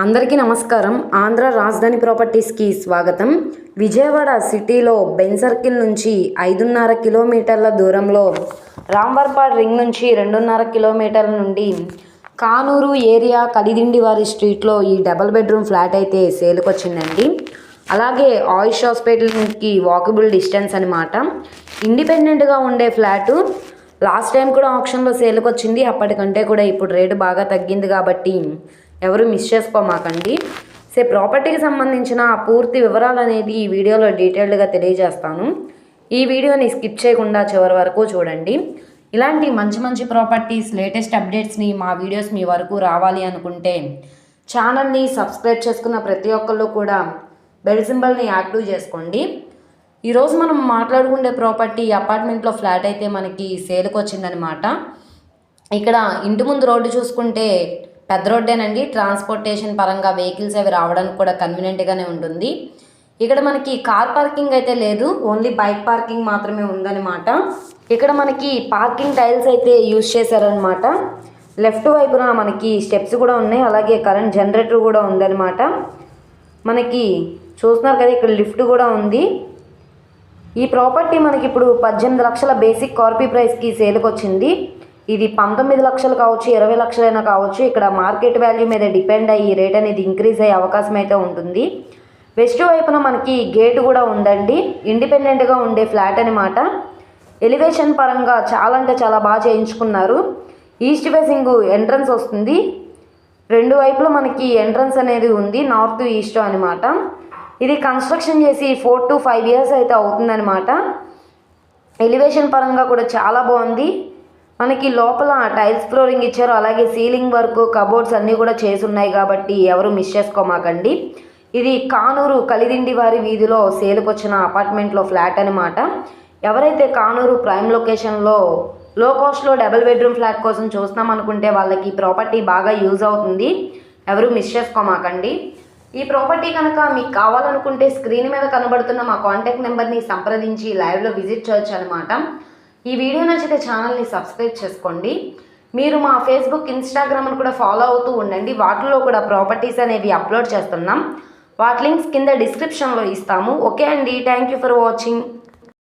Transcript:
అందరికీ నమస్కారం. ఆంధ్ర రాజధాని ప్రాపర్టీస్కి స్వాగతం. విజయవాడ సిటీలో బెన్ సర్కిల్ నుంచి 5.5 కిలోమీటర్ల దూరంలో, రాంవర్పాడ్ రింగ్ నుంచి 2.5 కిలోమీటర్ల నుండి కానూరు ఏరియా కలిదిండివారి స్ట్రీట్లో ఈ డబుల్ బెడ్రూమ్ ఫ్లాట్ అయితే సేల్కి వచ్చిందండి. అలాగే ఆయుష్ హాస్పిటల్కి వాకబుల్ డిస్టెన్స్ అనమాట. ఇండిపెండెంట్గా ఉండే ఫ్లాటు. లాస్ట్ టైం కూడా ఆప్షన్లో సేల్కి వచ్చింది. అప్పటికంటే కూడా ఇప్పుడు రేటు బాగా తగ్గింది కాబట్టి ఎవరు మిస్ చేసుకోమాకండి. ప్రాపర్టీకి సంబంధించిన పూర్తి వివరాలు అనేది ఈ వీడియోలో డీటెయిల్డ్గా తెలియజేస్తాను. ఈ వీడియోని స్కిప్ చేయకుండా చివరి వరకు చూడండి. ఇలాంటి మంచి మంచి ప్రాపర్టీస్ లేటెస్ట్ అప్డేట్స్ని మా వీడియోస్ మీ వరకు రావాలి అనుకుంటే ఛానల్ని సబ్స్క్రైబ్ చేసుకున్న ప్రతి ఒక్కళ్ళు కూడా బెల్ సింబల్ని యాక్టివ్ చేసుకోండి. ఈరోజు మనం మాట్లాడుకునే ప్రాపర్టీ అపార్ట్మెంట్లో ఫ్లాట్ అయితే మనకి సేల్కి వచ్చిందనమాట. ఇక్కడ ఇంటి ముందు రోడ్డు చూసుకుంటే పెద్ద రోడ్డేనండి. ట్రాన్స్పోర్టేషన్ పరంగా వెహికల్స్ అవి రావడానికి కూడా కన్వీనియంట్గానే ఉంటుంది. ఇక్కడ మనకి కార్ పార్కింగ్ అయితే లేదు, ఓన్లీ బైక్ పార్కింగ్ మాత్రమే ఉందన్నమాట. ఇక్కడ మనకి పార్కింగ్ టైల్స్ అయితే యూజ్ చేశారనమాట. లెఫ్ట్ వైపున మనకి స్టెప్స్ కూడా ఉన్నాయి, అలాగే కరెంట్ జనరేటర్ కూడా ఉందన్నమాట. మనకి చూస్తున్నారు కదా, ఇక్కడ లిఫ్ట్ కూడా ఉంది. ఈ ప్రాపర్టీ మనకి ఇప్పుడు 18 లక్షల బేసిక్ కార్పీ ప్రైస్కి సేల్కి వచ్చింది. ఇది 19 లక్షలు కావచ్చు, 20 లక్షలైనా కావచ్చు. ఇక్కడ మార్కెట్ వాల్యూ మీద డిపెండ్ అయ్యి రేట్ అనేది ఇంక్రీజ్ అయ్యే అవకాశం అయితే ఉంటుంది. వెస్ట్ వైపున మనకి గేట్ కూడా ఉందండి. ఇండిపెండెంట్గా ఉండే ఫ్లాట్ అనమాట. ఎలివేషన్ పరంగా చాలా అంటే చాలా బాగా చేయించుకున్నారు. ఈస్ట్ ఫేసింగ్ ఎంట్రన్స్ వస్తుంది. రెండు వైపులో మనకి ఎంట్రన్స్ అనేది ఉంది, నార్త్ ఈస్ట్ అనమాట. ఇది కన్స్ట్రక్షన్ చేసి 4 to 5 years అయితే అవుతుందన్నమాట. ఎలివేషన్ పరంగా కూడా చాలా బాగుంది. మనకి లోపల టైల్స్ ఫ్లోరింగ్ ఇచ్చారు, అలాగే సీలింగ్ వర్క్, కబోర్డ్స్ అన్నీ కూడా చేసి ఉన్నాయి కాబట్టి ఎవరు మిస్ చేసుకోమాకండి. ఇది కానూరు కలిదిండివారి వీధిలో సేల్కి వచ్చిన అపార్ట్మెంట్లో ఫ్లాట్ అనమాట. ఎవరైతే కానూరు ప్రైమ్ లొకేషన్లో లో కాస్ట్లో డబుల్ బెడ్రూమ్ ఫ్లాట్ కోసం చూస్తాం అనుకుంటే వాళ్ళకి ప్రాపర్టీ బాగా యూజ్ అవుతుంది. ఎవరు మిస్ చేసుకోమాకండి. ఈ ప్రాపర్టీ కనుక మీకు కావాలనుకుంటే స్క్రీన్ మీద కనబడుతున్న మా కాంటాక్ట్ నెంబర్ని సంప్రదించి లైవ్లో విజిట్ చేయొచ్చు అనమాట. ఈ వీడియో నచ్చితే ఛానల్ని సబ్స్క్రైబ్ చేసుకోండి. మీరు మా ఫేస్బుక్, ఇన్స్టాగ్రామ్ని కూడా ఫాలో అవుతూ ఉండండి. వాటిలో కూడా ప్రాపర్టీస్ అనేవి అప్లోడ్ చేస్తున్నాం. వాటి లింక్స్ కింద డిస్క్రిప్షన్లో ఇస్తాము. ఓకే అండి, థ్యాంక్ యూ ఫర్ వాచింగ్.